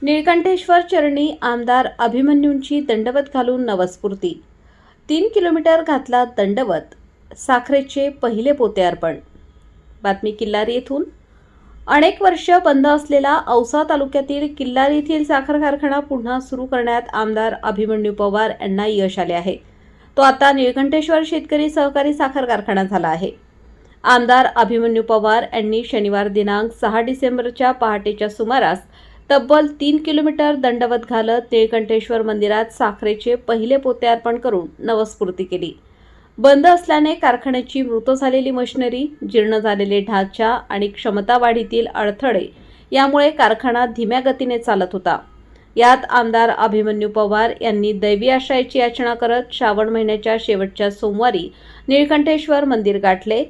निळकंठेश्वर चरणी आमदार अभिमन्यूंची दंडवत घालून नवस्फूर्ती. 3 किलोमीटर घातला दंडवत, साखरेचे पहिले पोते अर्पण. बातमी किल्लारी येथून. अनेक वर्ष बंद असलेला औसा तालुक्यातील किल्लारी येथील साखर कारखाना पुन्हा सुरू करण्यात आमदार अभिमन्यू पवार यांना यश आले आहे. तो आता निळकंठेश्वर शेतकरी सहकारी साखर कारखाना झाला आहे. आमदार अभिमन्यू पवार यांनी शनिवार दिनांक 6 डिसेंबरच्या पहाटेच्या सुमारास तब्बल 3 किलोमीटर दंडवत घालत निळकंठेश्वर मंदिरात साखरेचे पहिले पोते अर्पण करून नवस्फूर्ती केली. बंद असल्याने कारखान्याची मृत झालेली मशिनरी, जीर्ण झालेले ढाचा आणि क्षमता वाढीतील अडथळे यामुळे कारखाना धीम्या गतीने चालत होता. यात आमदार अभिमन्यू पवार यांनी दैवी आश्रयाची याचना करत श्रावण महिन्याच्या शेवटच्या सोमवारी निळकंठेश्वर मंदिर गाठले.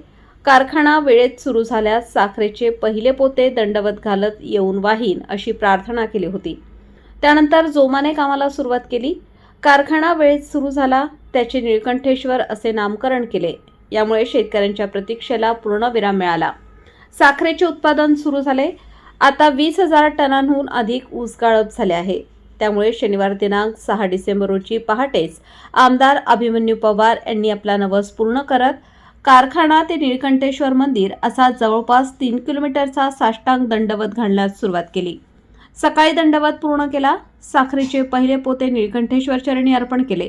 कारखाना वेळेत सुरू झाल्यास साखरेचे पहिले पोते दंडवत घालत येऊन वाहीन अशी प्रार्थना केली होती. त्यानंतर जोमाने कामाला सुरुवात केली. कारखाना वेळेत सुरू झाला, त्याचे निळकंठेश्वर असे नामकरण केले. यामुळे शेतकऱ्यांच्या प्रतीक्षेला पूर्णविराम मिळाला. साखरेचे उत्पादन सुरू झाले. आता 20,000 टनांहून अधिक ऊस गाळप झाले आहे. त्यामुळे शनिवार दिनांक 6 डिसेंबर रोजी पहाटेच आमदार अभिमन्यू पवार यांनी आपला नवस पूर्ण करत कारखाना ते निळकंठेश्वर मंदिर असा जवळपास 3 किलोमीटरचा साष्टांग दंडवत घालण्यास सुरुवात केली. सकाळी दंडवत पूर्ण केला. साखरेचे पहिले पोते निळकंठेश्वर चरणी अर्पण केले.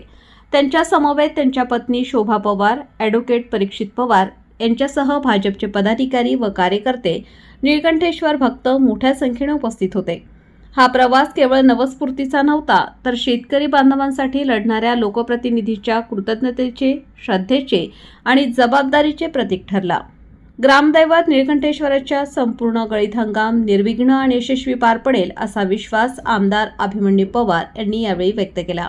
त्यांच्या समवेत त्यांच्या पत्नी शोभा पवार, ॲडव्होकेट परीक्षित पवार यांच्यासह भाजपचे पदाधिकारी व कार्यकर्ते, निळकंठेश्वर भक्त मोठ्या संख्येने उपस्थित होते. हा प्रवास केवळ नवस्फूर्तीचा नव्हता, तर शेतकरी बांधवांसाठी लढणाऱ्या लोकप्रतिनिधीच्या कृतज्ञतेचे, श्रद्धेचे आणि जबाबदारीचे प्रतीक ठरला. ग्रामदैवत निळकंठेश्वराच्या संपूर्ण गळीत हंगाम निर्विघ्न आणि यशस्वी पार पडेल असा विश्वास आमदार अभिमन्यू पवार यांनी यावेळी व्यक्त केला.